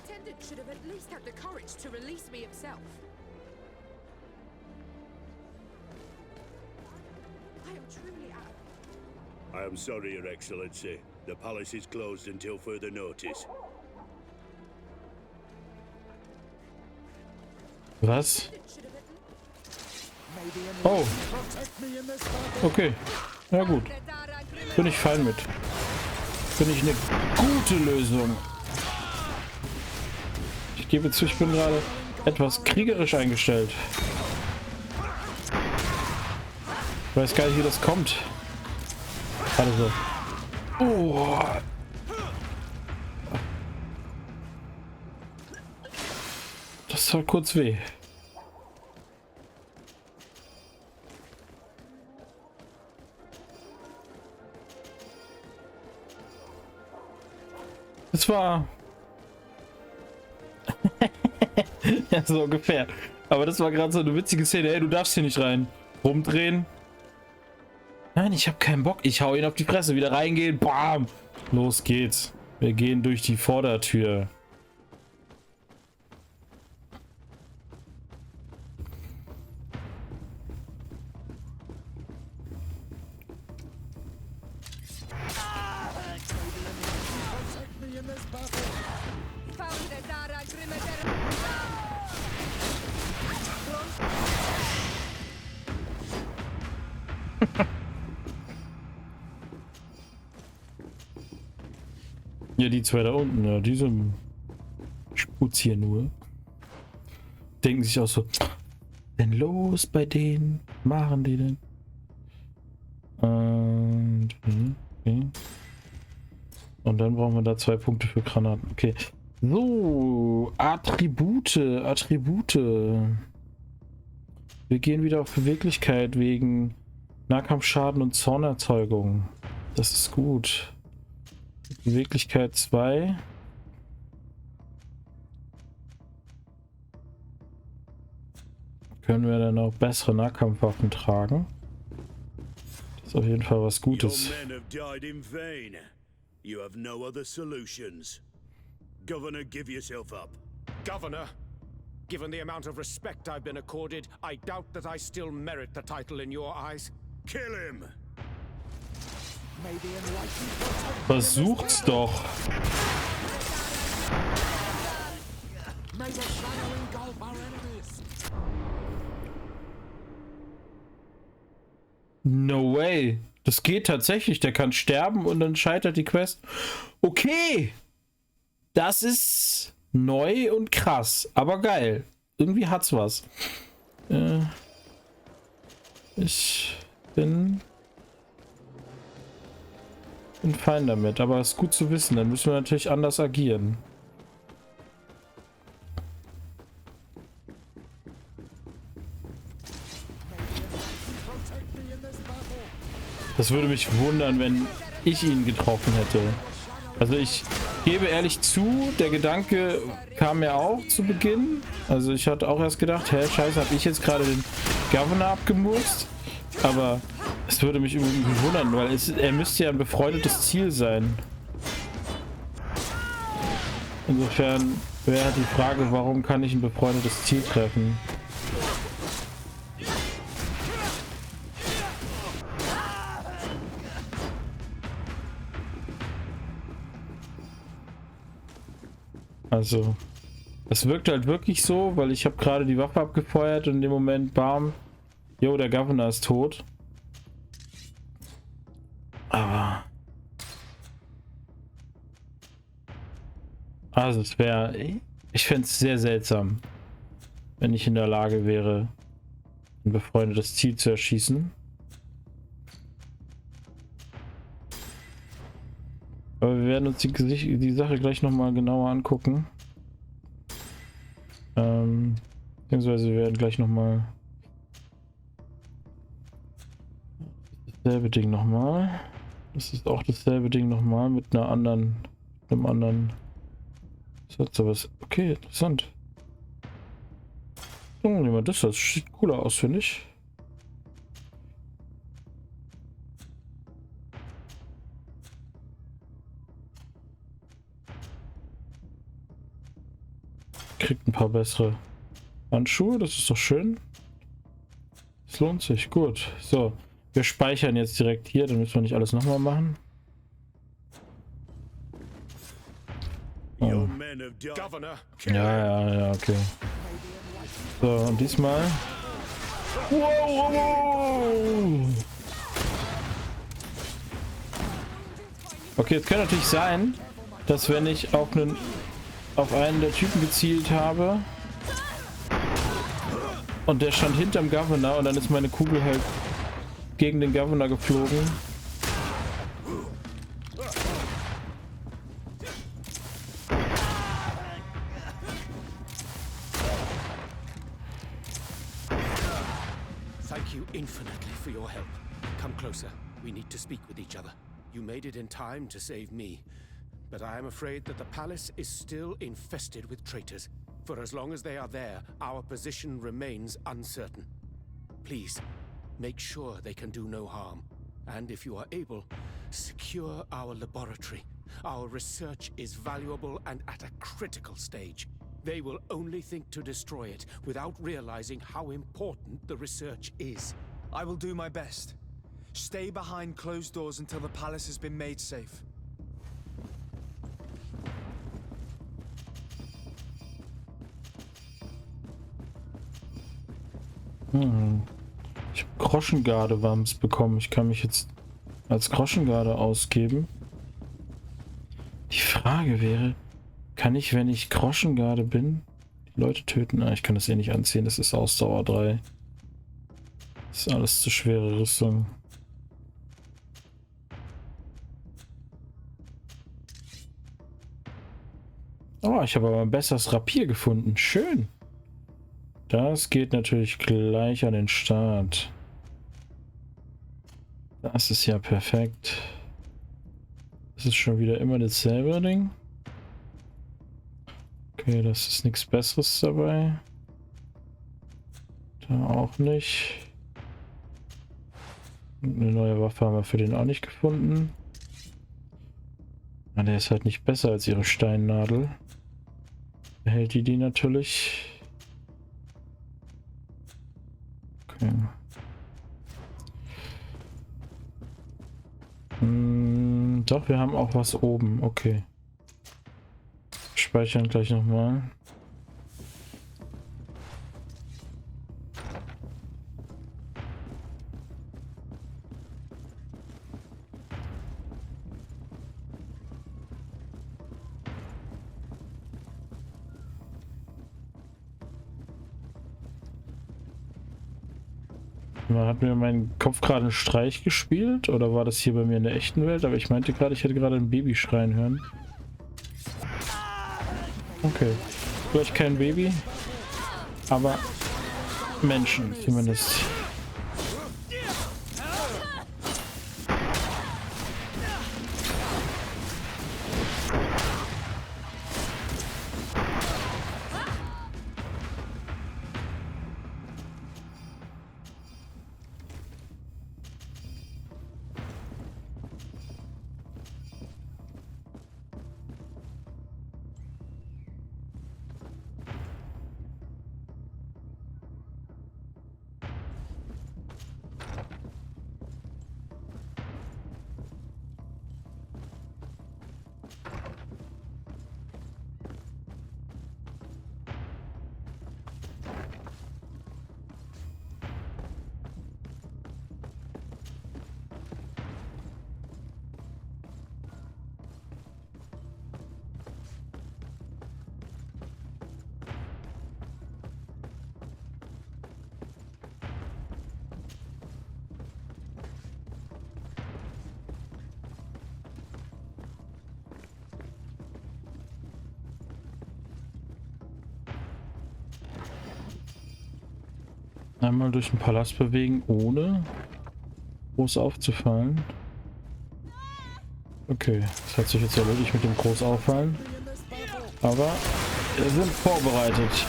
attendant should have at least had the courage to release me himself. I am truly out. I am sorry, Your Excellency. The palace is closed until further notice. Was? Oh. Okay. Ja gut. Bin ich fein mit. Finde ich eine gute Lösung. Ich gebe zu, ich bin gerade etwas kriegerisch eingestellt. Ich weiß gar nicht, wie das kommt. Gerade so. Oh. Das tat kurz weh. Das war... ja, so ungefähr. Aber das war gerade so eine witzige Szene. Hey, du darfst hier nicht rein. Rumdrehen. Nein, ich habe keinen Bock. Ich hau ihn auf die Fresse. Wieder reingehen. Bam. Los geht's. Wir gehen durch die Vordertür. Ja, die zwei da unten, ja, die sind Sputz hier nur. Denken sich auch so, denn los bei denen, machen die denn? Okay. Und dann brauchen wir da 2 Punkte für Granaten. Okay. So, Attribute. Wir gehen wieder auf Beweglichkeit wegen Nahkampfschaden und Zornerzeugung. Das ist gut. Beweglichkeit 2. Können wir dann auch bessere Nahkampfwaffen tragen. Das ist auf jeden Fall was Gutes. You have no other solutions. Governor, give yourself up. Governor, given the amount of respect I've been accorded, I doubt that I still merit the title in your eyes. Kill him! Versucht's doch. No way. Das geht tatsächlich. Der kann sterben und dann scheitert die Quest. Okay. Das ist neu und krass. Aber geil. Irgendwie hat's was. Ich bin fein damit. Aber es ist gut zu wissen. Dann müssen wir natürlich anders agieren. Das würde mich wundern, wenn ich ihn getroffen hätte. Also ich gebe ehrlich zu, der Gedanke kam mir auch zu Beginn. Also ich hatte auch erst gedacht, hä, scheiße, habe ich jetzt gerade den Governor abgemurkst? Aber es würde mich irgendwie wundern, weil er müsste ja ein befreundetes Ziel sein. Insofern wäre die Frage, warum kann ich ein befreundetes Ziel treffen? Also, es wirkt halt wirklich so, weil ich habe gerade die Waffe abgefeuert und in dem Moment, bam, jo, der Governor ist tot. Aber... Also es wäre... Ich fände es sehr seltsam, wenn ich in der Lage wäre, ein befreundetes Ziel zu erschießen. Aber wir werden uns die Sache gleich nochmal genauer angucken. Beziehungsweise wir werden gleich nochmal dasselbe Ding nochmal. Das ist auch dasselbe Ding nochmal mit einem anderen Satz. Okay, interessant. Oh, nehmen wir das. Das sieht cooler aus, finde ich. kriegt ein paar bessere Handschuhe. Das ist doch schön. Es lohnt sich. Gut. So. Wir speichern jetzt direkt hier. Dann müssen wir nicht alles nochmal machen. Your Oh. men have done. Governor, Ja, okay. So, und diesmal. Wow. Okay, es kann natürlich sein, dass wenn ich auf einen der Typen gezielt habe und der stand hinterm Governor und dann ist meine Kugel halt gegen den Governor geflogen. thank you infinitely for your help. Come closer. We need to speak with each other. You made it in time to save me, but I am afraid that the palace is still infested with traitors. For as long as they are there, our position remains uncertain. Please, make sure they can do no harm. And if you are able, secure our laboratory. Our research is valuable and at a critical stage. They will only think to destroy it without realizing how important the research is. I will do my best. Stay behind closed doors until the palace has been made safe. Ich habe Groschengarde-Wams bekommen. Ich kann mich jetzt als Groschengarde ausgeben. Die Frage wäre, kann ich, wenn ich Groschengarde bin, die Leute töten? Ah, ich kann das eh nicht anziehen. Das ist Ausdauer 3. Das ist alles zu schwere Rüstung. Oh, ich habe aber ein besseres Rapier gefunden. Schön. Das geht natürlich gleich an den Start. Das ist ja perfekt. Das ist schon wieder immer dasselbe Ding. Okay, das ist nichts Besseres dabei. Da auch nicht. Und eine neue Waffe haben wir für den auch nicht gefunden. Ah, der ist halt nicht besser als ihre Steinnadel. Behält die natürlich. Okay. Doch, wir haben auch was oben. Okay. Speichern gleich nochmal. Hat mir mein Kopf gerade einen Streich gespielt oder war das hier bei mir in der echten Welt? Aber ich meinte gerade, ich hätte gerade ein Baby schreien hören. Okay. Vielleicht kein Baby, aber Menschen zumindest. Einmal durch den Palast bewegen, ohne groß aufzufallen. Okay, das hat sich jetzt erledigt mit dem groß auffallen. Aber wir sind vorbereitet.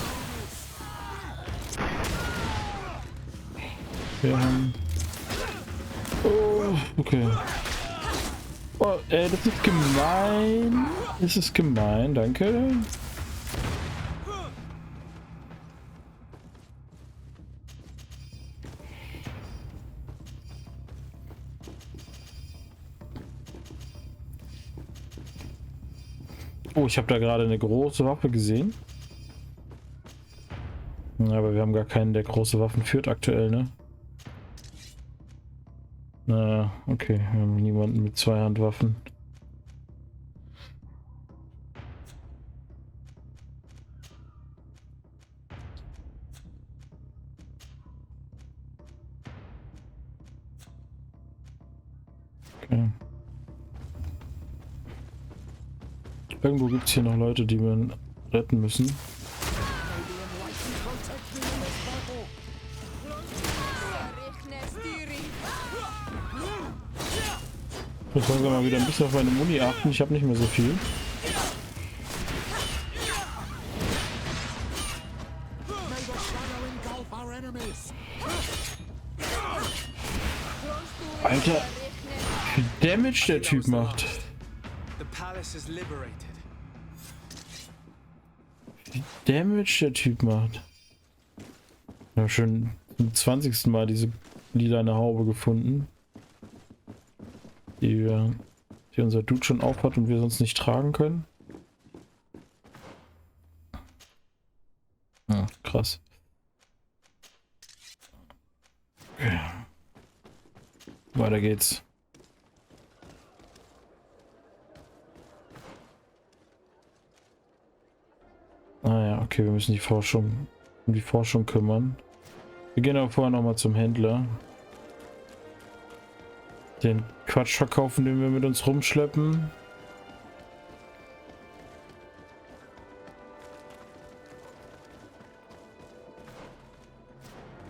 Wir haben... Oh, okay. Oh, das ist gemein. Das ist gemein, danke. Oh, ich habe da gerade eine große Waffe gesehen. Ja, aber wir haben gar keinen, der große Waffen führt aktuell, ne? Na, okay. Wir haben niemanden mit Zweihandwaffen. Okay. Irgendwo gibt es hier noch Leute, die wir retten müssen. Ich muss langsam mal wieder ein bisschen auf meine Muni achten. Ich habe nicht mehr so viel. Alter, wie viel Damage der Typ macht. Wie Damage der Typ macht. Wir haben schon zum 20. Mal diese lilane Haube gefunden. Die unser Dude schon aufhat und wir sonst nicht tragen können. Ah, krass. Okay. Weiter geht's. Ah ja, okay, wir müssen um die Forschung kümmern. Wir gehen aber vorher nochmal zum Händler. Den Quatsch verkaufen, den wir mit uns rumschleppen.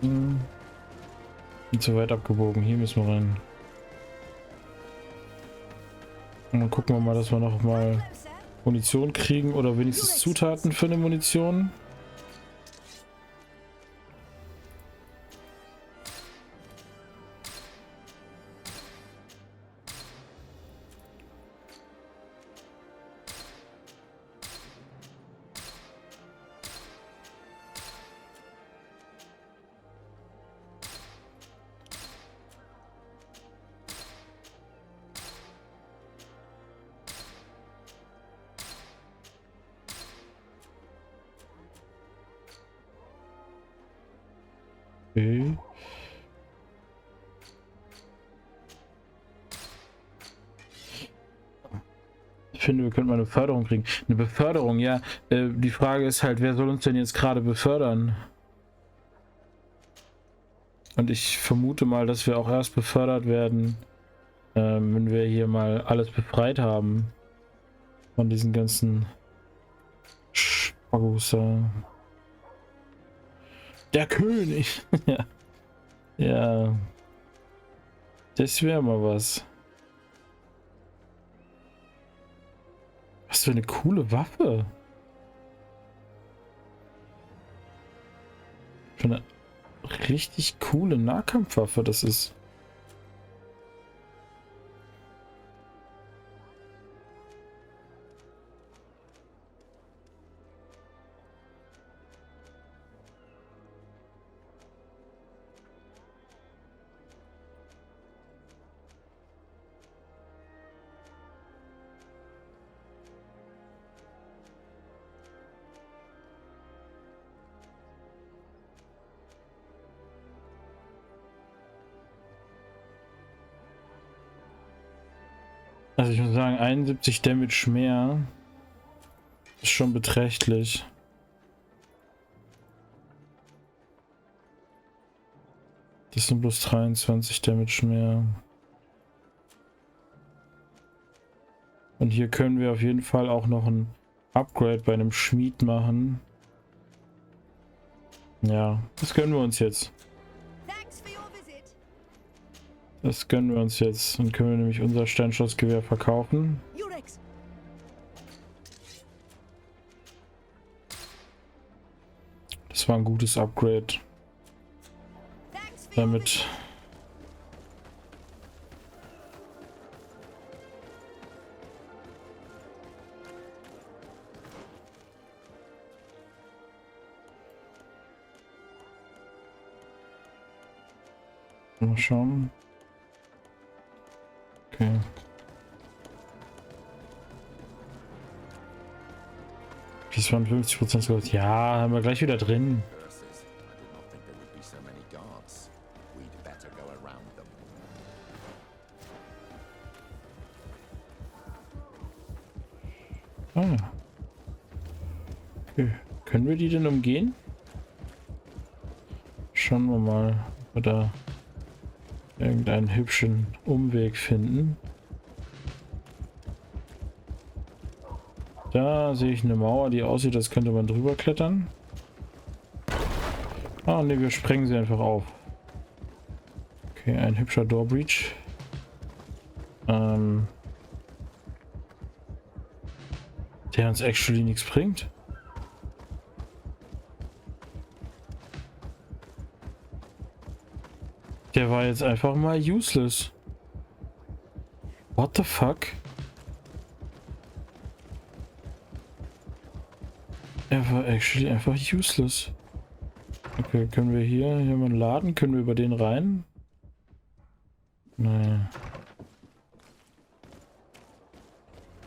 Bin zu weit abgebogen. Hier müssen wir rein. Und dann gucken wir mal, dass wir noch mal Munition kriegen oder wenigstens Zutaten für eine Munition. Okay. Ich finde, wir könnten mal eine Beförderung kriegen. Eine Beförderung, ja. Die Frage ist halt, wer soll uns denn jetzt gerade befördern? Und ich vermute mal, dass wir auch erst befördert werden, wenn wir hier mal alles befreit haben. Von diesen ganzen Spagusa. Der König! Ja. Ja. Das wäre mal was. Was für eine coole Waffe. Für eine richtig coole Nahkampfwaffe das ist. Also ich muss sagen, 71 Damage mehr ist schon beträchtlich. Das sind bloß 23 Damage mehr. Und hier können wir auf jeden Fall auch noch ein Upgrade bei einem Schmied machen. Ja, das gönnen wir uns jetzt. Das gönnen wir uns jetzt. Dann können wir nämlich unser Steinschlossgewehr verkaufen. Das war ein gutes Upgrade. Damit mal schauen. Okay. Das waren 50% Gold. Ja, haben wir gleich wieder drin. Ah. Okay. Können wir die denn umgehen? Schauen wir mal, ob wir da irgendeinen hübschen Umweg finden. Da sehe ich eine Mauer, die aussieht, als könnte man drüber klettern. Ah, ne, wir sprengen sie einfach auf. Okay, ein hübscher Door Breach. Der uns actually nichts bringt. Der war jetzt einfach mal useless. What the fuck? Er war actually einfach useless. Okay, können wir hier jemanden laden? Können wir über den rein? Naja.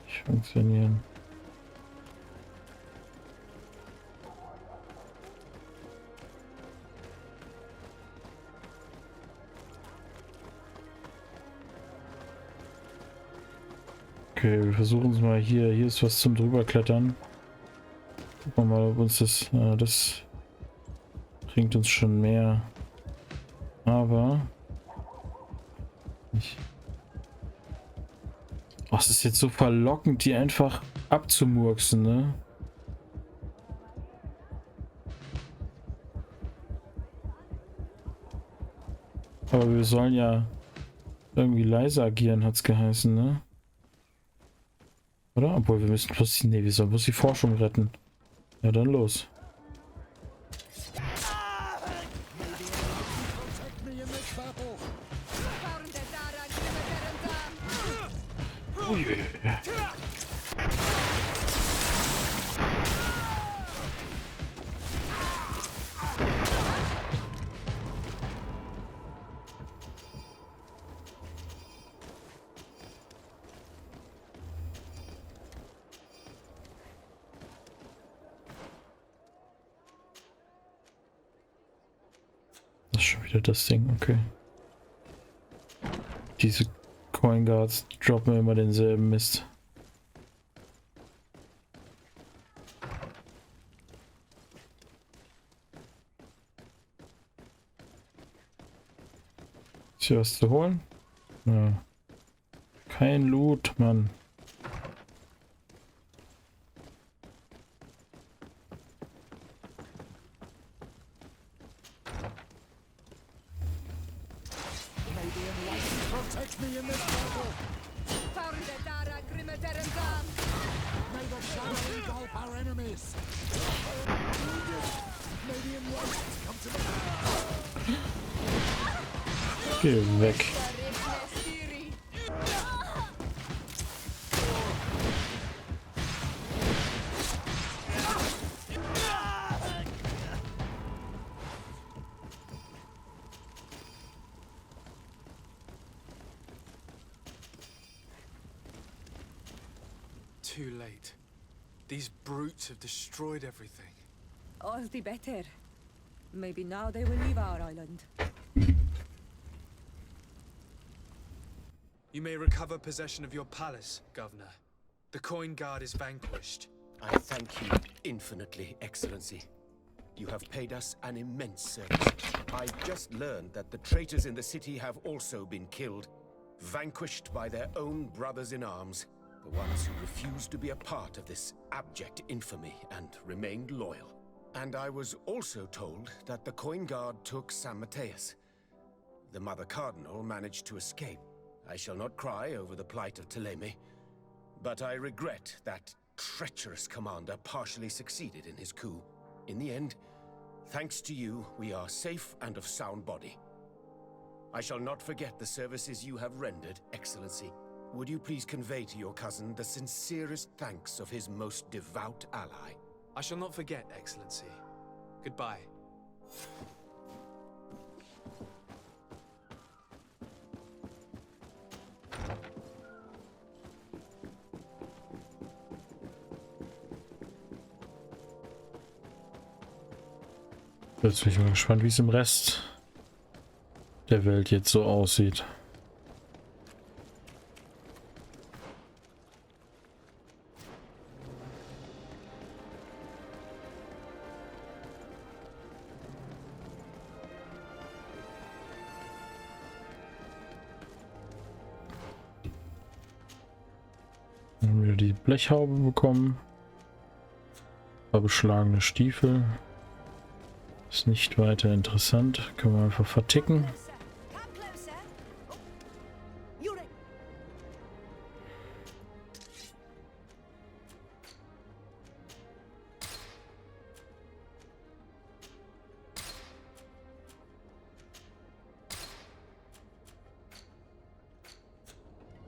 Nicht funktionieren. Okay, wir versuchen es mal hier. Hier ist was zum drüberklettern. Gucken wir mal, ob uns das... das bringt uns schon mehr. Aber... nicht. Oh, es ist jetzt so verlockend, die einfach abzumurksen, ne? Aber wir sollen ja irgendwie leise agieren, hat's geheißen, ne? Oder? Obwohl, wir müssen bloß... Ne, wir sollen bloß die Forschung retten. Ja, dann los. Das ist schon wieder das Ding, okay. Diese Coin Guards droppen immer denselben Mist. Ist hier was zu holen? Ja. Kein Loot, Mann. Geh weg. Too late. These brutes have destroyed everything. All the better. Maybe now they will leave our island. You may recover possession of your palace, Governor. The coin guard is vanquished. I thank you infinitely, Excellency. You have paid us an immense service. I've just learned that the traitors in the city have also been killed, vanquished by their own brothers in arms, the ones who refused to be a part of this abject infamy and remained loyal. And I was also told that the coin guard took San Mateus. The Mother Cardinal managed to escape. I shall not cry over the plight of Teleme, but I regret that treacherous commander partially succeeded in his coup. In the end, thanks to you, we are safe and of sound body. I shall not forget the services you have rendered, Excellency. Would you please convey to your cousin the sincerest thanks of his most devout ally? I shall not forget, Excellency. Goodbye. Jetzt bin ich mal gespannt, wie es im Rest der Welt jetzt so aussieht. Haben wir die Blechhaube bekommen. Ein paar beschlagene Stiefel. Ist nicht weiter interessant. Können wir einfach verticken. Come closer. Oh, you're in.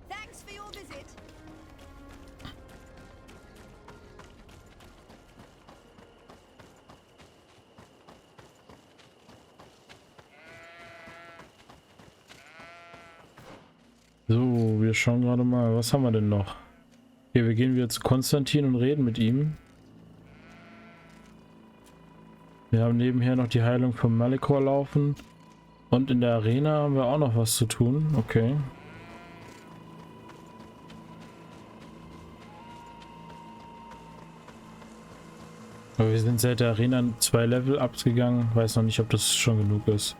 Thanks for your visit. So, wir schauen gerade mal, was haben wir denn noch? Okay, wir gehen wieder zu Konstantin und reden mit ihm. Wir haben nebenher noch die Heilung von Malikor laufen. Und in der Arena haben wir auch noch was zu tun. Okay. Aber wir sind seit der Arena 2 Level-Ups gegangen. Weiß noch nicht, ob das schon genug ist.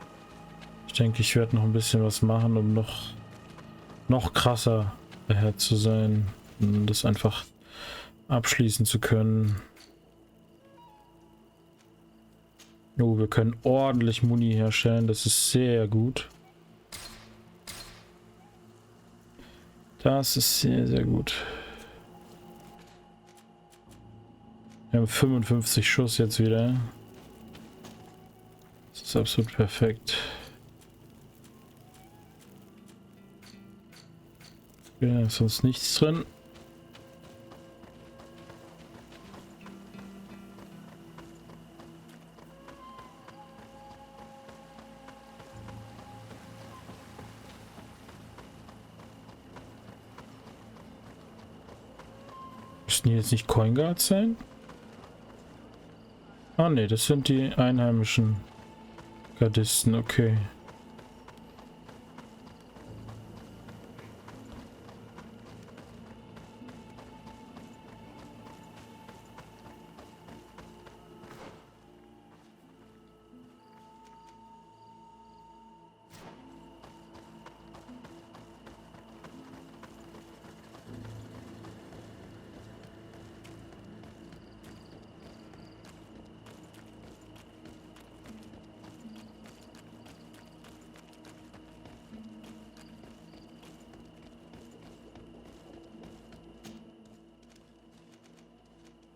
Ich denke, ich werde noch ein bisschen was machen, um noch krasser daher zu sein, um das einfach abschließen zu können. Oh, wir können ordentlich Muni herstellen, das ist sehr gut. Das ist sehr, sehr gut. Wir haben 55 Schuss jetzt wieder. Das ist absolut perfekt. Ja, ist sonst nichts drin. Müssten die jetzt nicht Coin Guards sein? Ah ne, das sind die einheimischen Gardisten, okay.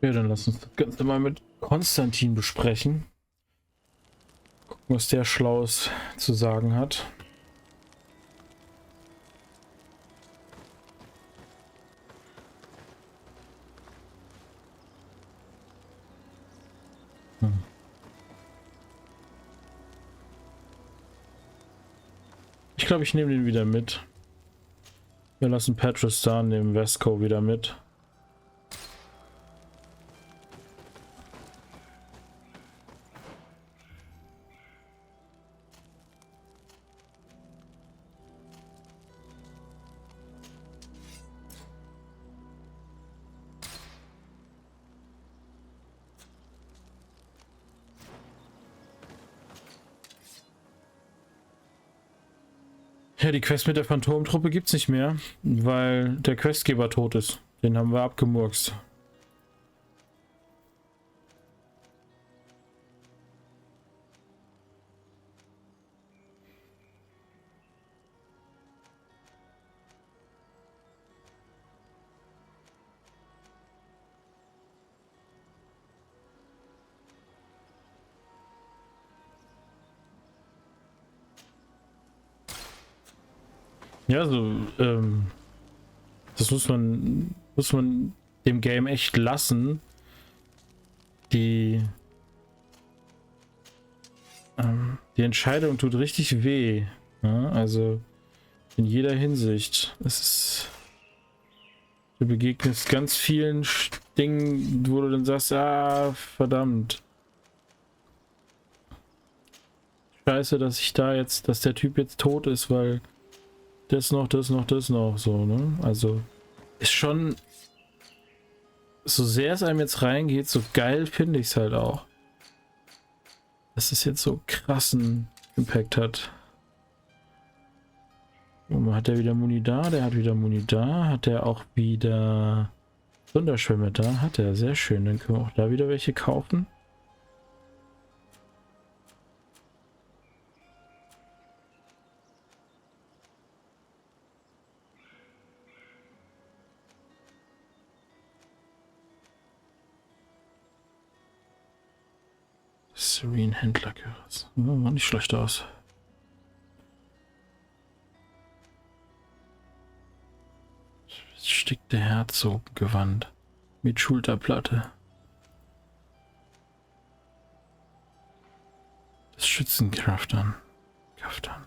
Ja, dann lass uns das Ganze mal mit Konstantin besprechen. Gucken, was der Schlaues zu sagen hat. Ich glaube, ich nehme den wieder mit. Wir lassen Petrus da, nehmen Vesco wieder mit. Ja, die Quest mit der Phantomtruppe gibt's nicht mehr, weil der Questgeber tot ist. Den haben wir abgemurkst. Ja, so, das muss man dem Game echt lassen. Die Entscheidung tut richtig weh. Ja, also in jeder Hinsicht. Du begegnest ganz vielen Dingen, wo du dann sagst, ah, verdammt. scheiße, dass ich da jetzt, dass der Typ jetzt tot ist, weil das noch, so, ne? Also, ist schon, so sehr es einem jetzt reingeht, so geil finde ich es halt auch. Dass es jetzt so krassen Impact hat. Hat der wieder Muni da? Der hat wieder Muni da. Hat der auch wieder Sonderschwämme da? Hat er. Sehr schön. Dann können wir auch da wieder welche kaufen. Serene Händlerkürs. Ja, nicht schlecht aus. Stickte Herzoggewand mit Schulterplatte. Das Schützenkaftan. Kaftan.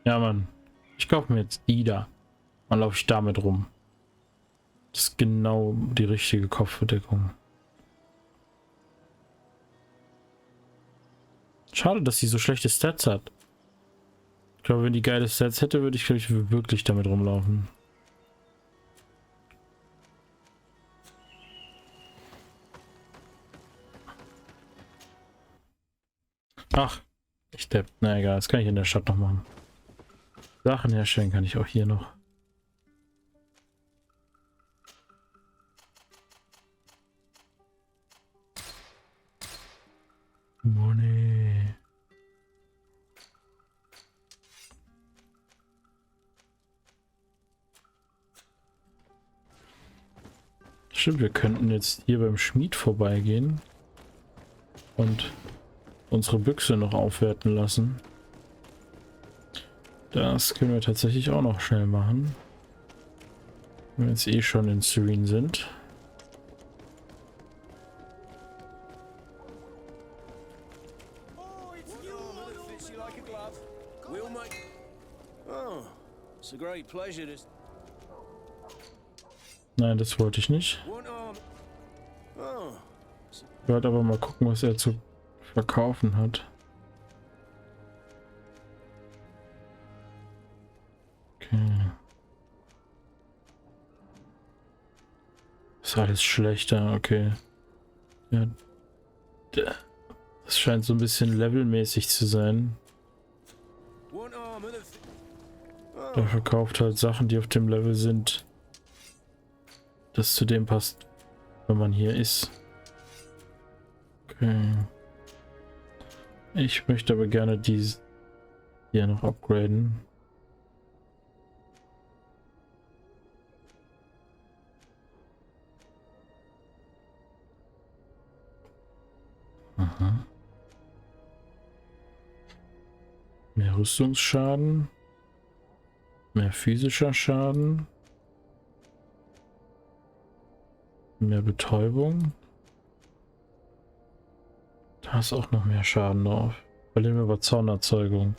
Ja, Mann. Ich kaufe mir jetzt die da. Dann laufe ich damit rum. Das ist genau die richtige Kopfbedeckung. Schade, dass sie so schlechte Stats hat. Ich glaube, wenn die geile Stats hätte, würde ich, glaube ich, wirklich damit rumlaufen. Ach, ich depp. Na egal, das kann ich in der Stadt noch machen. Sachen herstellen kann ich auch hier noch. Money. Stimmt, wir könnten jetzt hier beim Schmied vorbeigehen und unsere Büchse noch aufwerten lassen. Das können wir tatsächlich auch noch schnell machen. Wenn wir jetzt eh schon in Serene sind. Nein, das wollte ich nicht. Ich werde aber mal gucken, was er zu verkaufen hat. Okay. Ist alles schlechter, okay. Ja. Das scheint so ein bisschen levelmäßig zu sein. Er verkauft halt Sachen, die auf dem Level sind, das zu dem passt, wenn man hier ist. Okay. Ich möchte aber gerne die hier noch upgraden. Aha. Mehr Rüstungsschaden. Mehr physischer Schaden. Mehr Betäubung. Da ist auch noch mehr Schaden drauf. Verlieren wir aber Zornerzeugung.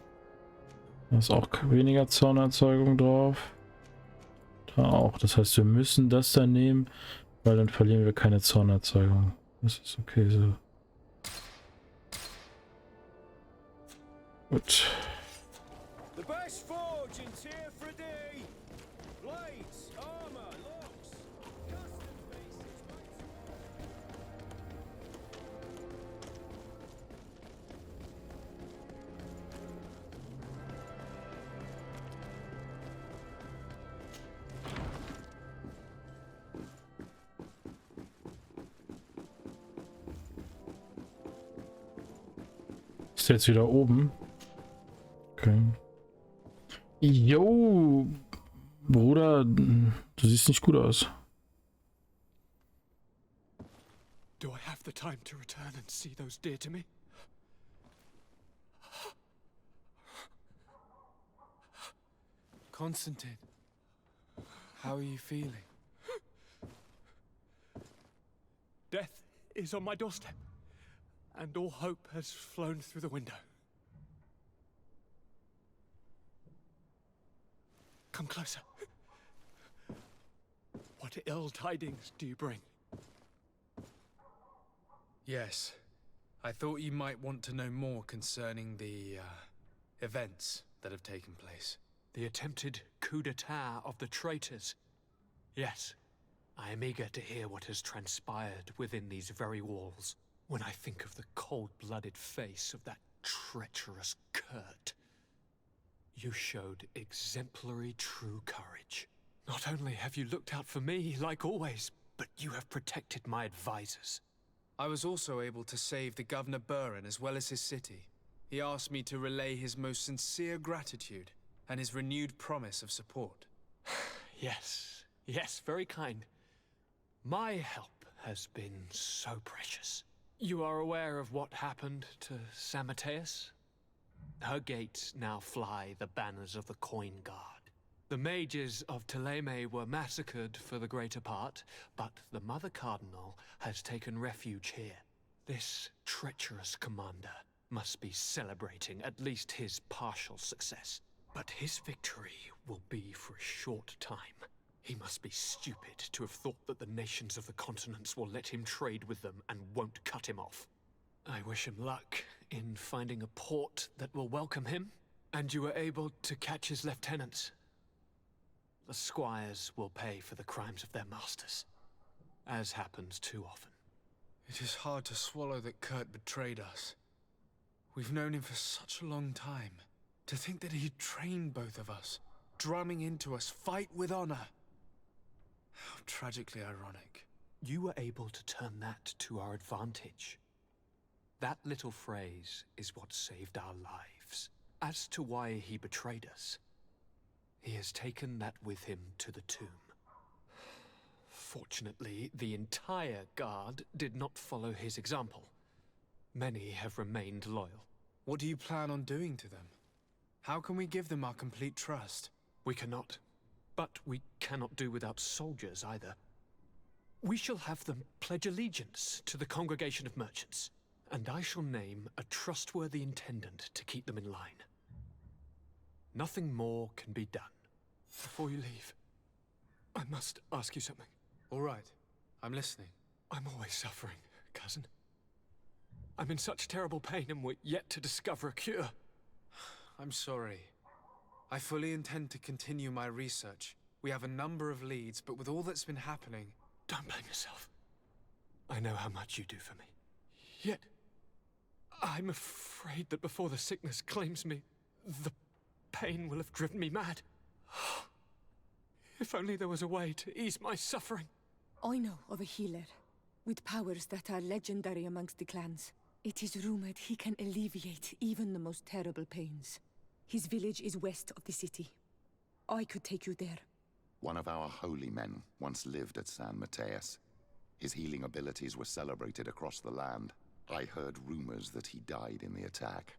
Da ist auch weniger Zornerzeugung drauf. Da auch. Das heißt, wir müssen das dann nehmen, weil dann verlieren wir keine Zornerzeugung. Das ist okay so. Gut. Ist jetzt wieder oben. Okay. Jo, Bruder, du siehst nicht gut aus. Do I have the time to return and see those dear to me? Konstantin, how are you feeling? Death is on my doorstep, and all hope has flown through the window. Come closer. What ill tidings do you bring? Yes. I thought you might want to know more concerning the, events that have taken place. The attempted coup d'etat of the traitors. Yes, I am eager to hear what has transpired within these very walls. When I think of the cold-blooded face of that treacherous Kurt, you showed exemplary true courage. Not only have you looked out for me, like always, but you have protected my advisors. I was also able to save the Governor Buren as well as his city. He asked me to relay his most sincere gratitude and his renewed promise of support. Yes, yes, very kind. My help has been so precious. You are aware of what happened to San Mateus? Her gates now fly the banners of the Coin Guard. The mages of Ptolemy were massacred for the greater part, but the Mother Cardinal has taken refuge here. This treacherous commander must be celebrating at least his partial success. But his victory will be for a short time. He must be stupid to have thought that the nations of the continents will let him trade with them and won't cut him off. I wish him luck in finding a port that will welcome him, and you were able to catch his lieutenants. The squires will pay for the crimes of their masters, as happens too often. It is hard to swallow that Kurt betrayed us. We've known him for such a long time. To think that he trained both of us, drumming into us, fight with honor. How tragically ironic. You were able to turn that to our advantage. That little phrase is what saved our lives. As to why he betrayed us, he has taken that with him to the tomb. Fortunately, the entire guard did not follow his example. Many have remained loyal. What do you plan on doing to them? How can we give them our complete trust? We cannot. But we cannot do without soldiers either. We shall have them pledge allegiance to the Congregation of Merchants, and I shall name a trustworthy intendant to keep them in line. Nothing more can be done. Before you leave, I must ask you something. All right, I'm listening. I'm always suffering, cousin. I'm in such terrible pain and we're yet to discover a cure. I'm sorry. I fully intend to continue my research. We have a number of leads, but with all that's been happening... Don't blame yourself. I know how much you do for me. Yet, I'm afraid that before the sickness claims me, the pain will have driven me mad. If only there was a way to ease my suffering. I know of a healer with powers that are legendary amongst the clans. It is rumored he can alleviate even the most terrible pains. His village is west of the city. I could take you there. One of our holy men once lived at San Mateus. His healing abilities were celebrated across the land. I heard rumors that he died in the attack.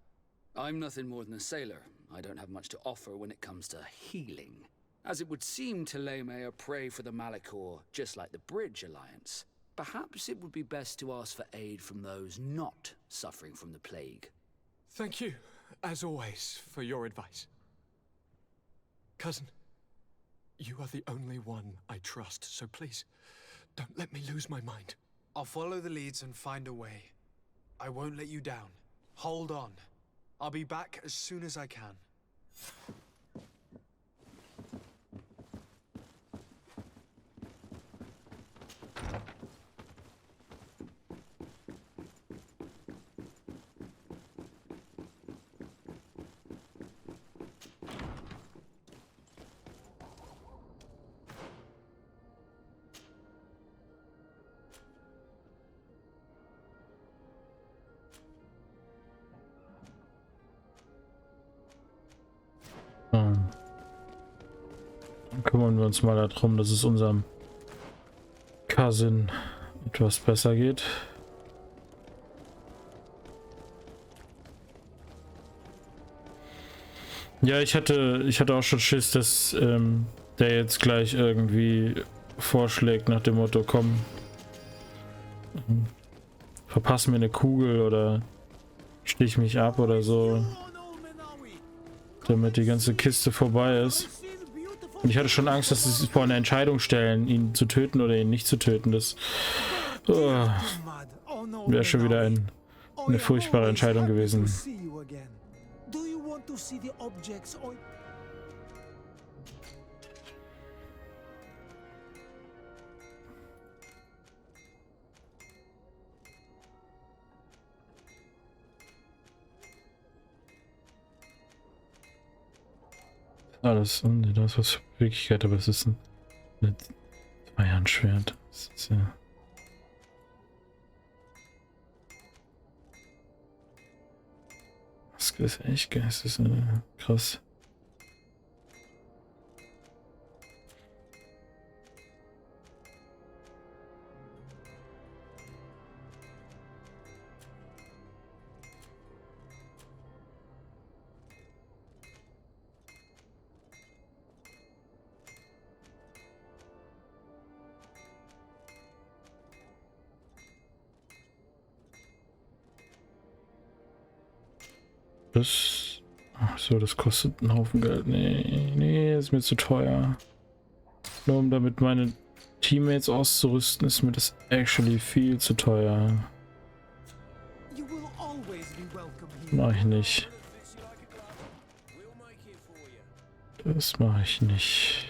I'm nothing more than a sailor. I don't have much to offer when it comes to healing. As it would seem Ptolemy are prey for the Malachor, just like the Bridge Alliance. Perhaps it would be best to ask for aid from those not suffering from the plague. Thank you, as always, for your advice. Cousin, you are the only one I trust, so please, don't let me lose my mind. I'll follow the leads and find a way. I won't let you down. Hold on. I'll be back as soon as I can. Dann kümmern wir uns mal darum, dass es unserem Cousin etwas besser geht. Ja, ich hatte auch schon Schiss, dass der jetzt gleich irgendwie vorschlägt nach dem Motto, komm, verpasse mir eine Kugel oder stich mich ab oder so, damit die ganze Kiste vorbei ist. Und ich hatte schon Angst, dass sie vor eine Entscheidung stellen, ihn zu töten oder ihn nicht zu töten. Das wäre schon wieder eine furchtbare Entscheidung gewesen. Alles, da ist was für Wirklichkeit, aber es ist ein Zweihandschwert. Das ist ja. Das ist echt geil, das ist krass. Das. Ach so, das kostet einen Haufen Geld. Nee, ist mir zu teuer. Nur um damit meine Teammates auszurüsten, ist mir das actually viel zu teuer. Mach ich nicht. Das mache ich nicht.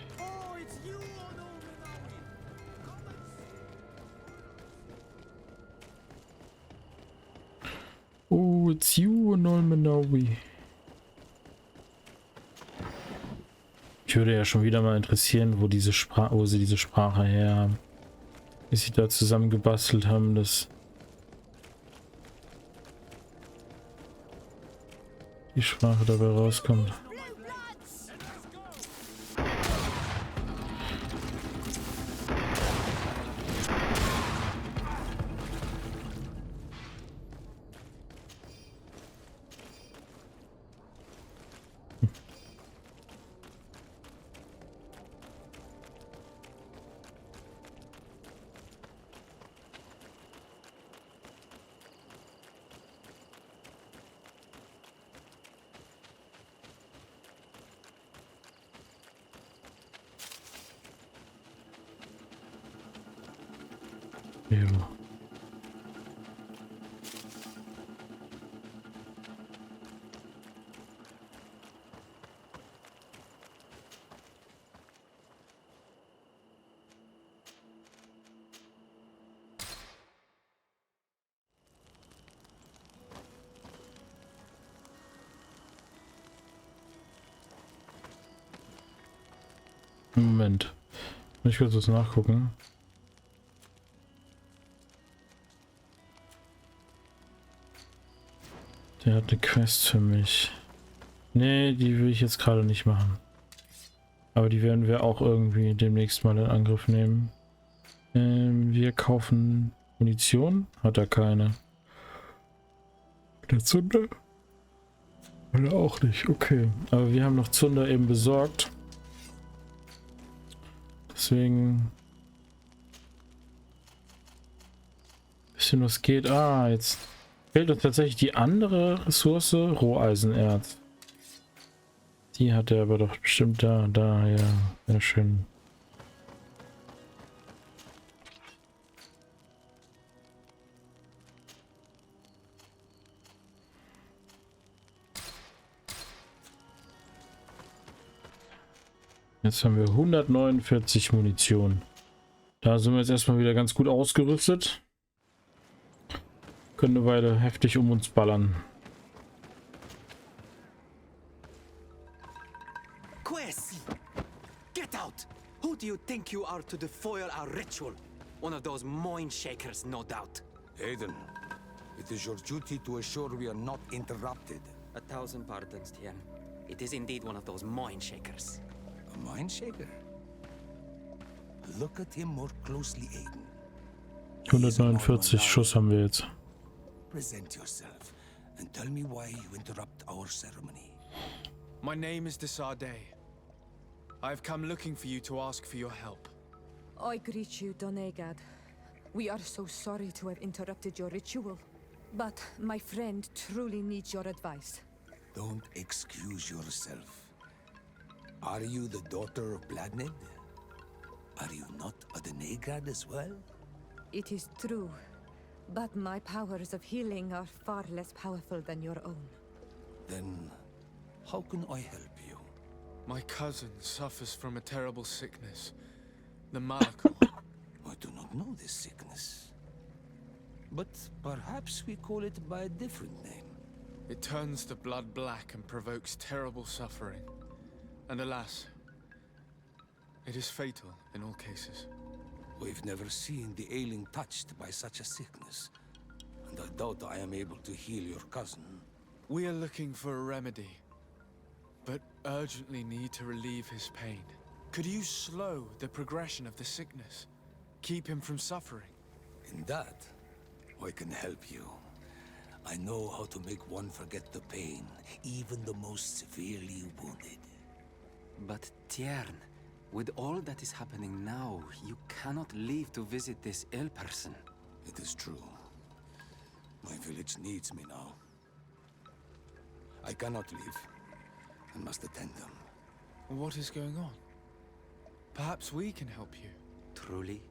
Oh, it's you and all Manawi. Ich würde ja schon wieder mal interessieren, wo sie diese Sprache her haben. Wie sie da zusammen gebastelt haben, dass die Sprache dabei rauskommt. Ja. Moment. Ich kurz was nachgucken. Der hat eine Quest für mich. Nee, die will ich jetzt gerade nicht machen. Aber die werden wir auch irgendwie demnächst mal in Angriff nehmen. Wir kaufen Munition. Hat er keine. Der Zunder? Hat er auch nicht. Okay. Aber wir haben noch Zunder eben besorgt. Deswegen... Bisschen was geht. Ah, jetzt... Fehlt uns tatsächlich die andere Ressource, Roheisenerz. Die hat er aber doch bestimmt da, ja, sehr schön. Jetzt haben wir 149 Munition. Da sind wir jetzt erstmal wieder ganz gut ausgerüstet. Können eine Weile heftig um uns ballern. Get out! Who do you think you are to foil our ritual? One of those mind shakers, no doubt. Aiden, it is your duty to assure we are not interrupted. 1,000 pardons, Tien. It is indeed one of those mind shakers. A mind shaker? Look at him more closely, Aiden. 149 Schuss haben wir jetzt. Present yourself and tell me why you interrupt our ceremony. My name is Desarde. I've come looking for you to ask for your help. I greet you, Donegad. We are so sorry to have interrupted your ritual. But my friend truly needs your advice. Don't excuse yourself. Are you the daughter of Bladned? Are you not a Denegad as well? It is true, but my powers of healing are far less powerful than your own. Then, how can I help you? My cousin suffers from a terrible sickness. The Malachor. I do not know this sickness. But perhaps we call it by a different name. It turns the blood black and provokes terrible suffering. And alas, it is fatal in all cases. We've never seen the ailing touched by such a sickness. And I doubt I am able to heal your cousin. We are looking for a remedy, but urgently need to relieve his pain. Could you slow the progression of the sickness? Keep him from suffering? In that, I can help you. I know how to make one forget the pain, even the most severely wounded. But Tiern, with all that is happening now, you cannot leave to visit this ill person. It is true. My village needs me now. I cannot leave. I must attend them. What is going on? Perhaps we can help you. Truly?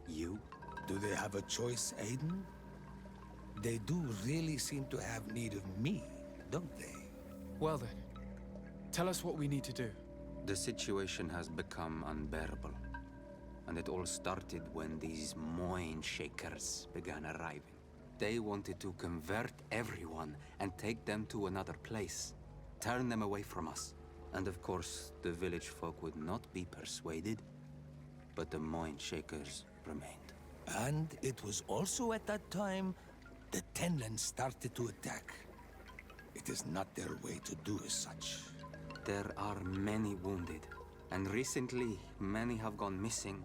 You? Do they have a choice, Aiden? They do really seem to have need of me, don't they? Well then, tell us what we need to do. The situation has become unbearable. And it all started when these Moin Shakers began arriving. They wanted to convert everyone and take them to another place. Turn them away from us. And of course, the village folk would not be persuaded. But the Moin Shakers remained. And it was also at that time the Tenland started to attack. It is not their way to do as such. There are many wounded, and recently many have gone missing.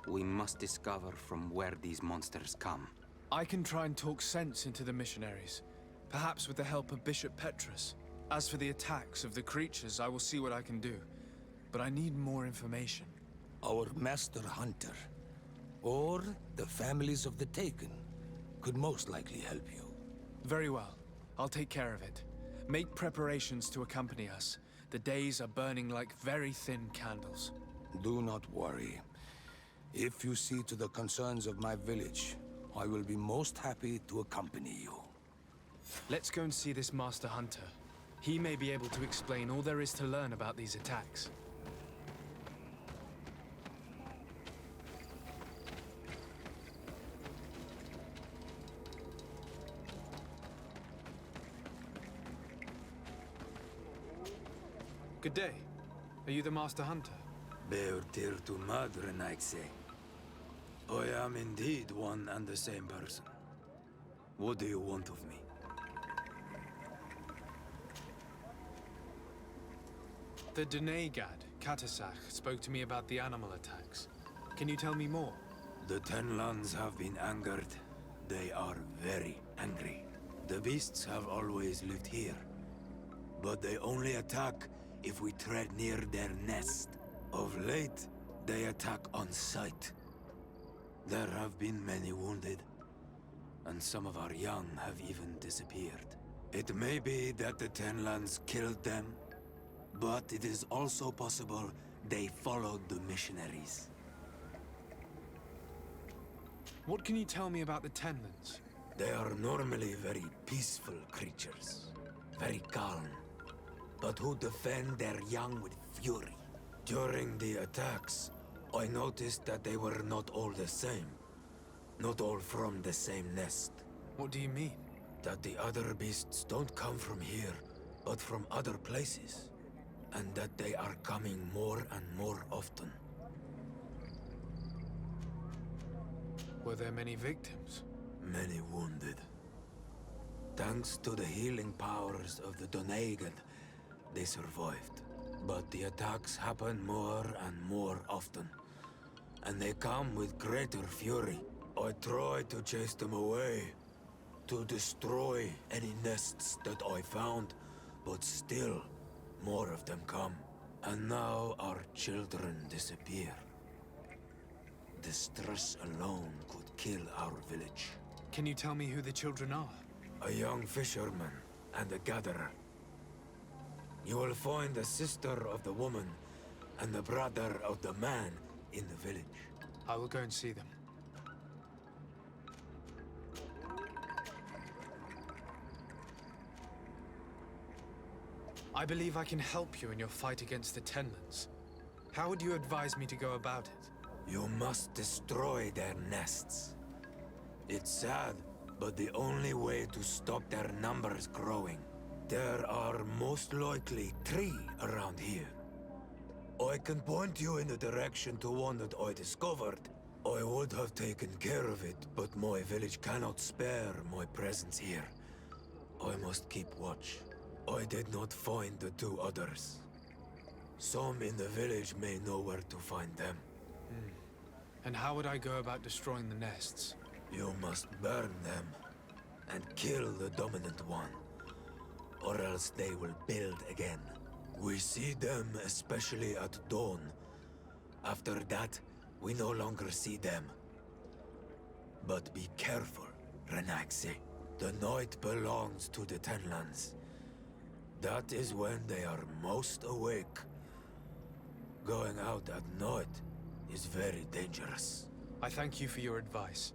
We must discover from where these monsters come. I can try and talk sense into the missionaries, perhaps with the help of Bishop Petrus. As for the attacks of the creatures, I will see what I can do. But I need more information. Our master hunter, or the families of the Taken, could most likely help you. Very well. I'll take care of it. Make preparations to accompany us. The days are burning like very thin candles. Do not worry. If you see to the concerns of my village, I will be most happy to accompany you. Let's go and see this master hunter. He may be able to explain all there is to learn about these attacks. Good day. Are you the master hunter? Beortir tu madre, Naikse. I am indeed one and the same person. What do you want of me? The Denegad, Katasach, spoke to me about the animal attacks. Can you tell me more? The Tenlands have been angered. They are very angry. The beasts have always lived here. But they only attack if we tread near their nest. Of late, they attack on sight. There have been many wounded, and some of our young have even disappeared. It may be that the Tenlands killed them, but it is also possible they followed the missionaries. What can you tell me about the Tenlands? They are normally very peaceful creatures, very calm, but who defend their young with fury. During the attacks, I noticed that they were not all the same. Not all from the same nest. What do you mean? That the other beasts don't come from here, but from other places. And that they are coming more and more often. Were there many victims? Many wounded. Thanks to the healing powers of the Donegad, they survived. But the attacks happen more and more often. And they come with greater fury. I try to chase them away, to destroy any nests that I found, but still, more of them come. And now our children disappear. distress alone could kill our village. Can you tell me who the children are? A young fisherman and a gatherer. You will find the sister of the woman and the brother of the man in the village. I will go and see them. I believe I can help you in your fight against the Tenlands. How would you advise me to go about it? You must destroy their nests. It's sad, but the only way to stop their numbers growing. There are most likely 3 around here. I can point you in the direction to one that I discovered. I would have taken care of it, but my village cannot spare my presence here. I must keep watch. I did not find the 2 others. Some in the village may know where to find them. And how would I go about destroying the nests? You must burn them and kill the dominant one, or else they will build again. We see them especially at dawn. After that, we no longer see them. But be careful, Renaxe. The night belongs to the Tenlands. That is when they are most awake. Going out at night is very dangerous. I thank you for your advice.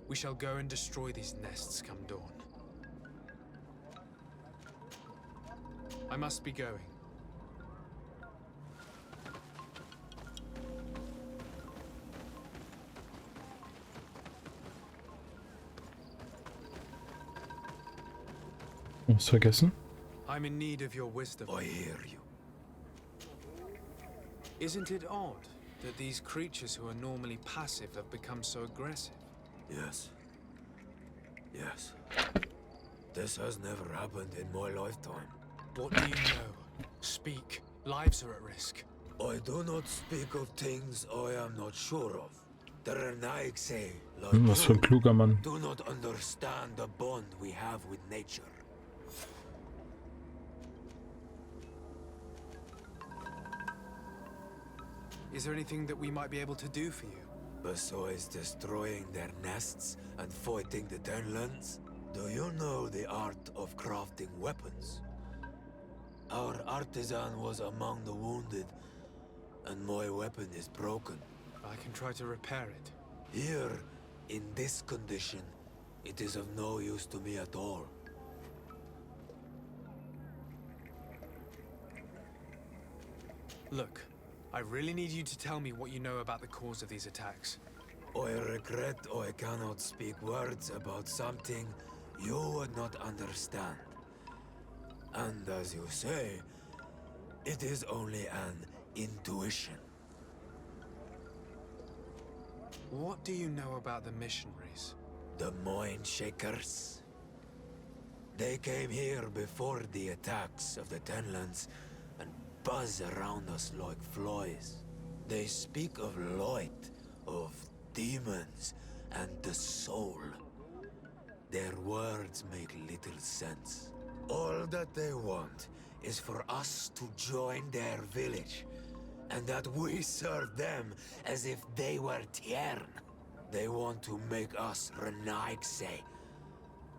We shall go and destroy these nests come dawn. I must be going. Was vergessen? I'm in need of your wisdom. I hear you. Isn't it odd that these creatures who are normally passive have become so aggressive? Yes. Yes. This has never happened in my lifetime. What do you know? Speak. Lives are at risk. I do not speak of things I am not sure of. The Renaxe, like Was für ein kluger Mann. do not understand the bond we have with nature. Is there anything that we might be able to do for you? Besides destroying their nests and fighting the Tenlands, do you know the art of crafting weapons? Our artisan was among the wounded, and my weapon is broken. I can try to repair it. Here, in this condition, it is of no use to me at all. Look, I really need you to tell me what you know about the cause of these attacks. I regret I cannot speak words about something you would not understand. And as you say, it is only an intuition. What do you know about the missionaries? The Mind Shakers. They came here before the attacks of the Tenlands and buzz around us like flies. They speak of light, of demons, and the soul. Their words make little sense. All that they want is for us to join their village, and that we serve them as if they were Tiern. They want to make us Renaxe.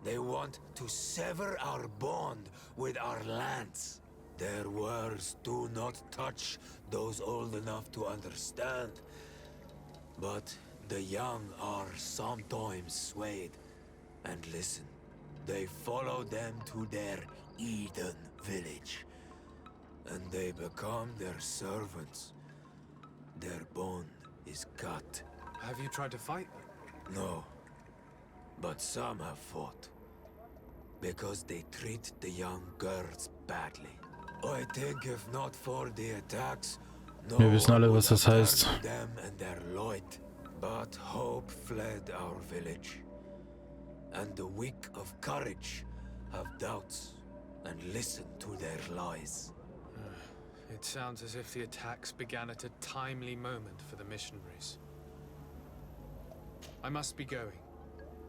They want to sever our bond with our lands. Their words do not touch those old enough to understand. But the young are sometimes swayed. And listen, they follow them to their Eden village. And they become their servants. Their bond is cut. Have you tried to fight them? No. But some have fought. Because they treat the young girls badly. I think if not for the attacks, no Wir wissen alle, one was das would have heißt. turned them and their light. But hope fled our village. And the weak of courage have doubts and listen to their lies. It sounds as if the attacks began at a timely moment for the missionaries. I must be going.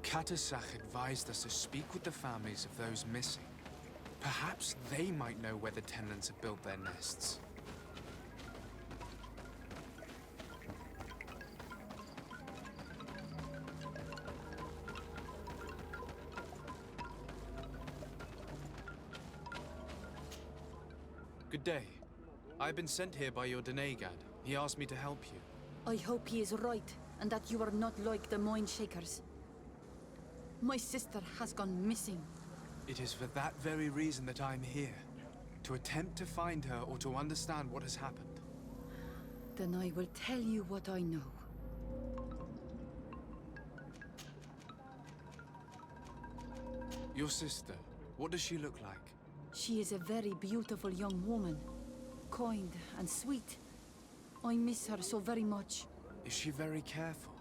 Katasach advised us to speak with the families of those missing. Perhaps they might know where the Tenlands have built their nests. Good day. I've been sent here by your Denegad. He asked me to help you. I hope he is right, and that you are not like the Moin Shakers. My sister has gone missing. It is for that very reason that I'm here. To attempt to find her or to understand what has happened. Then I will tell you what I know. Your sister, what does she look like? She is a very beautiful young woman. Kind and sweet. I miss her so very much. Is she very careful?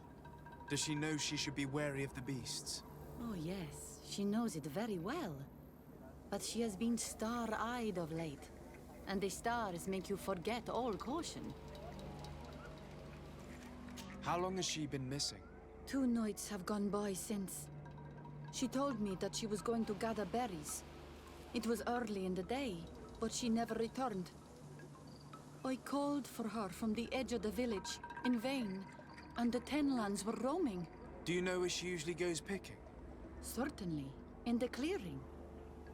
Does she know she should be wary of the beasts? Oh yes, she knows it very well. But she has been star-eyed of late. And the stars make you forget all caution. How long has she been missing? 2 nights have gone by since. She told me that she was going to gather berries. It was early in the day, but she never returned. I called for her from the edge of the village, in vain, and the Tenlands were roaming. Do you know where she usually goes picking? Certainly, in the clearing.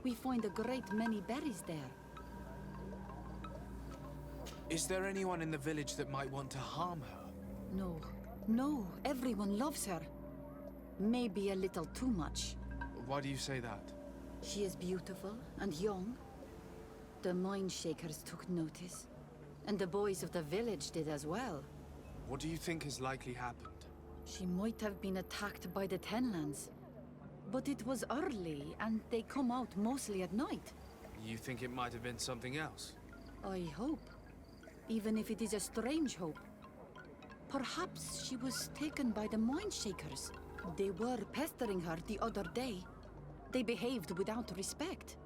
We find a great many berries there. Is there anyone in the village that might want to harm her? No, everyone loves her. Maybe a little too much. Why do you say that? She is beautiful and young. The Mind Shakers took notice. And the boys of the village did as well. What do you think has likely happened? She might have been attacked by the Tenlands. But it was early, and they come out mostly at night. You think it might have been something else? I hope. Even if it is a strange hope. Perhaps she was taken by the Mind Shakers. They were pestering her the other day. They behaved without respect.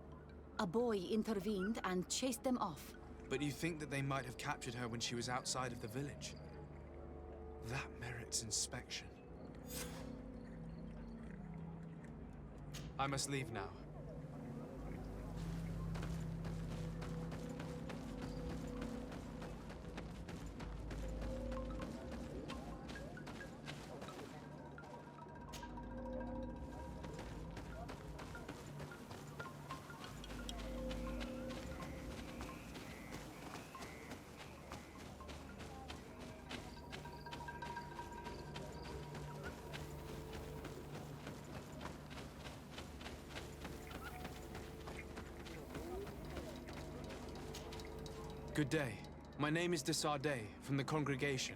A boy intervened and chased them off. But you think that they might have captured her when she was outside of the village? That merits inspection. I must leave now. Good day. My name is de Sardet, from the congregation.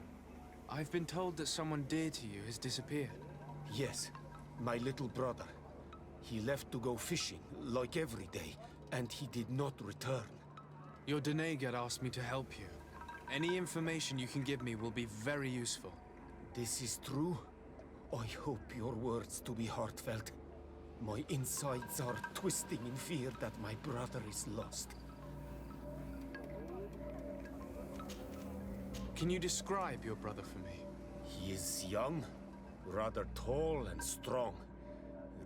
I've been told that someone dear to you has disappeared. Yes, my little brother. He left to go fishing, like every day, and he did not return. Your Denegad asked me to help you. Any information you can give me will be very useful. This is true? I hope your words to be heartfelt. My insides are twisting in fear that my brother is lost. Can you describe your brother for me? He is young, rather tall and strong.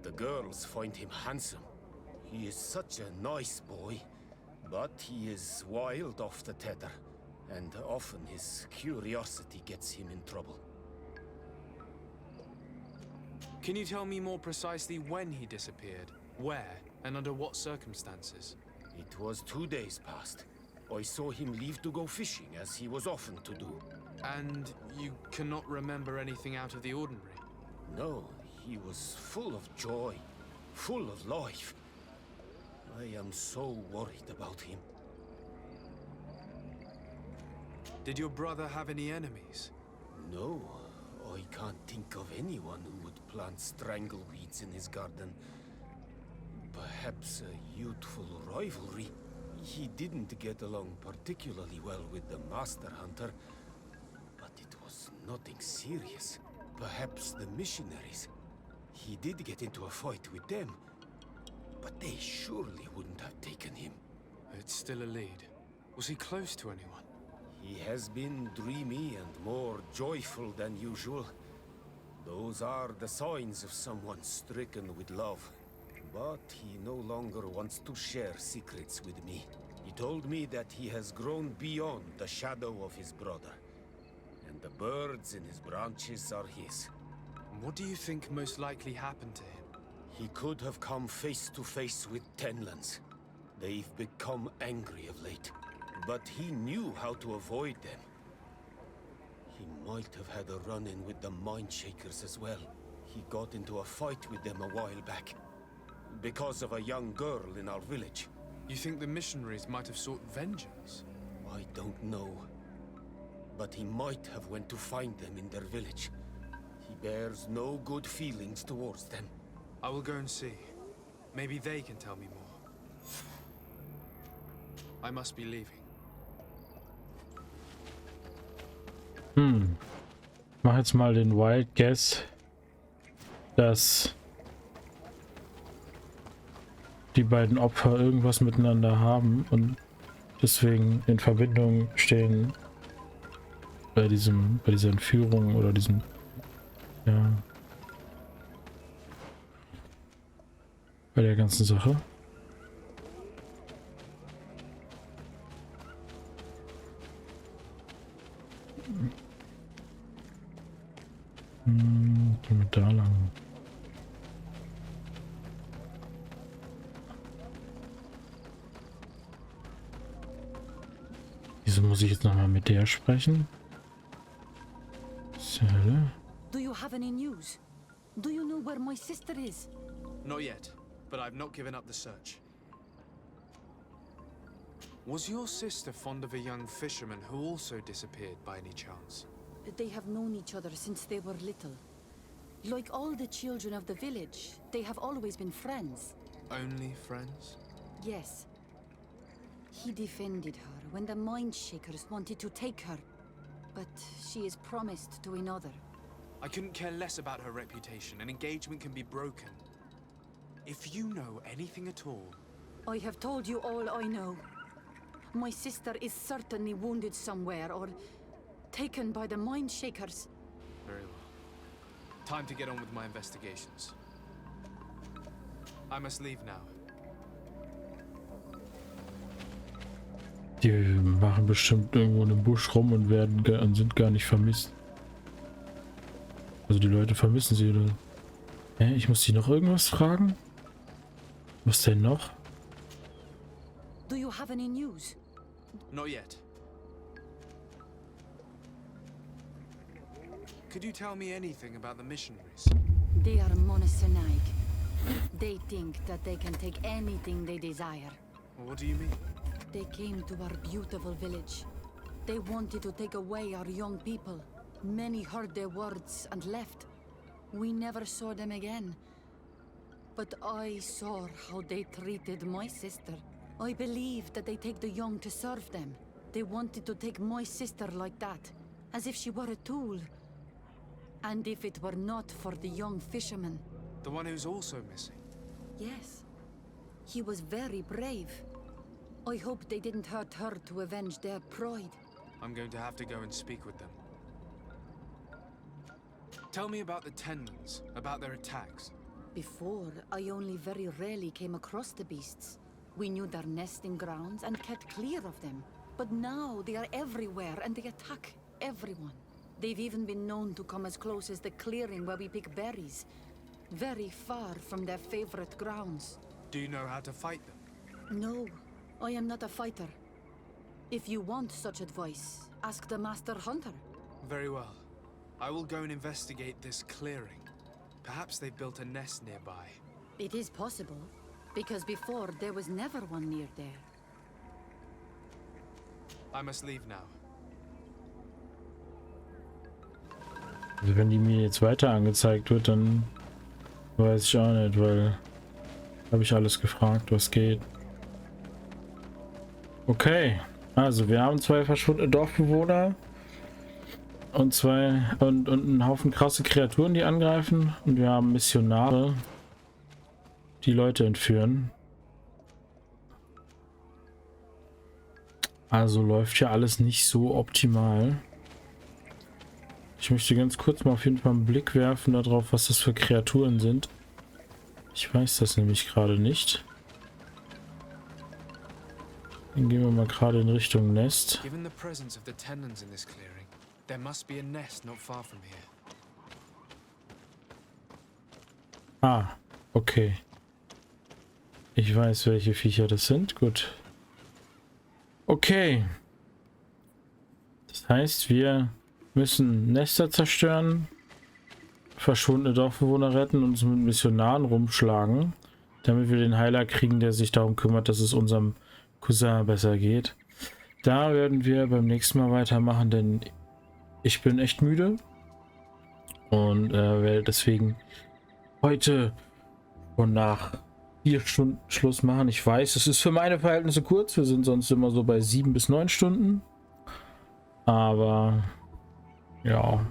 The girls find him handsome. He is such a nice boy, but he is wild off the tether, and often his curiosity gets him in trouble. Can you tell me more precisely when he disappeared, where, and under what circumstances? It was 2 days past. I saw him leave to go fishing, as he was often to do. And you cannot remember anything out of the ordinary? No, he was full of joy, full of life. I am so worried about him. Did your brother have any enemies? No, I can't think of anyone who would plant strangleweeds in his garden. Perhaps a youthful rivalry. He didn't get along particularly well with the Master Hunter, but it was nothing serious. Perhaps the missionaries. He did get into a fight with them, but they surely wouldn't have taken him. It's still a lead. Was he close to anyone? He has been dreamy and more joyful than usual. Those are the signs of someone stricken with love. But he no longer wants to share secrets with me. He told me that he has grown beyond the shadow of his brother. And the birds in his branches are his. What do you think most likely happened to him? He could have come face to face with Tenlands. They've become angry of late. but he knew how to avoid them. He might have had a run-in with the Mindshakers as well. He got into a fight with them a while back, because of a young girl in our village. You think the missionaries might have sought vengeance? I don't know, but he might have went to find them in their village. He bears no good feelings towards them. I will go and see. Maybe they can tell me more. I must be leaving. Ich mache jetzt mal den Wild Guess, dass die beiden Opfer irgendwas miteinander haben und deswegen in Verbindung stehen bei dieser Entführung oder diesem, ja, bei der ganzen Sache. Gehen wir da lang. Wieso muss ich jetzt nochmal mit der sprechen? Söldner? Do you have any news? Do you know where my sister is? Not yet, but I've not given up the search. Was your sister fond of a young fisherman who also disappeared by any chance? They have known each other since they were little. Like all the children of the village, they have always been friends. Only friends? Yes. He defended her when the Mindshakers wanted to take her, but she is promised to another. I couldn't care less about her reputation. An engagement can be broken. If you know anything at all... I have told you all I know. My sister is certainly wounded somewhere, or taken by the Mindshakers. Very well. Time to get on with my investigations. I must leave now. Die machen bestimmt irgendwo in einem Busch rum und sind gar nicht vermisst. Also die Leute vermissen sie oder... Ich muss sie noch irgendwas fragen? Was denn noch? Do you have any news? Not yet. Could you tell me anything about the missionaries? They are monosynic. They think that they can take anything they desire. What do you mean? They came to our beautiful village. They wanted to take away our young people. Many heard their words and left. We never saw them again. But I saw how they treated my sister. I believe that they take the young to serve them. They wanted to take my sister like that, as if she were a tool. And if it were not for the young fisherman. The one who's also missing? Yes. He was very brave. I hope they didn't hurt her to avenge their pride. I'm going to have to go and speak with them. Tell me about the Tenmans, about their attacks. Before, I only very rarely came across the beasts. We knew their nesting grounds and kept clear of them. But now they are everywhere and they attack everyone. They've even been known to come as close as the clearing where we pick berries. Very far from their favorite grounds. Do you know how to fight them? No, I am not a fighter. If you want such advice, ask the Master Hunter. Very well. I will go and investigate this clearing. Perhaps they've built a nest nearby. It is possible, because before there was never one near there. I must leave now. Also wenn die mir jetzt weiter angezeigt wird, dann weiß ich auch nicht, weil habe ich alles gefragt, was geht. Okay, also wir haben 2 verschwundene Dorfbewohner und einen Haufen krasse Kreaturen, die angreifen, und wir haben Missionare, die Leute entführen. Also läuft ja alles nicht so optimal. Ich möchte ganz kurz mal auf jeden Fall einen Blick werfen darauf, was das für Kreaturen sind. Ich weiß das nämlich gerade nicht. Dann gehen wir mal gerade in Richtung Nest. Given the presence of the Tenmans in this clearing, there must be a nest not far from here. Ah, okay. Ich weiß, welche Viecher das sind. Gut. Okay. Das heißt, wir müssen Nester zerstören, verschwundene Dorfbewohner retten und uns mit Missionaren rumschlagen, damit wir den Heiler kriegen, der sich darum kümmert, dass es unserem Cousin besser geht. Da werden wir beim nächsten Mal weitermachen, denn ich bin echt müde und werde deswegen heute und nach 4 Stunden Schluss machen. Ich weiß, es ist für meine Verhältnisse kurz. Wir sind sonst immer so bei 7 bis 9 Stunden. Aber ja.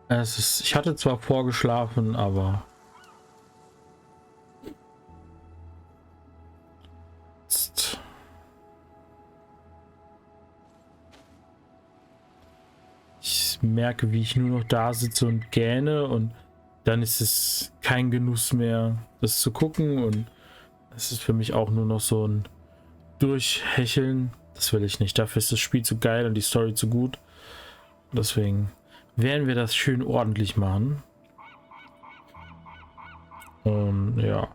Ich hatte zwar vorgeschlafen, aber ich merke, wie ich nur noch da sitze und gähne und dann ist es kein Genuss mehr, das zu gucken und es ist für mich auch nur noch so ein Durchhecheln. Das will ich nicht. Dafür ist das Spiel zu geil und die Story zu gut. Deswegen werden wir das schön ordentlich machen. Und ja.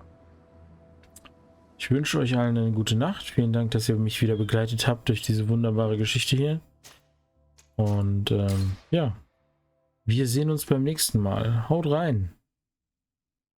Ich wünsche euch allen eine gute Nacht. Vielen Dank, dass ihr mich wieder begleitet habt durch diese wunderbare Geschichte hier. Und ja. Wir sehen uns beim nächsten Mal. Haut rein.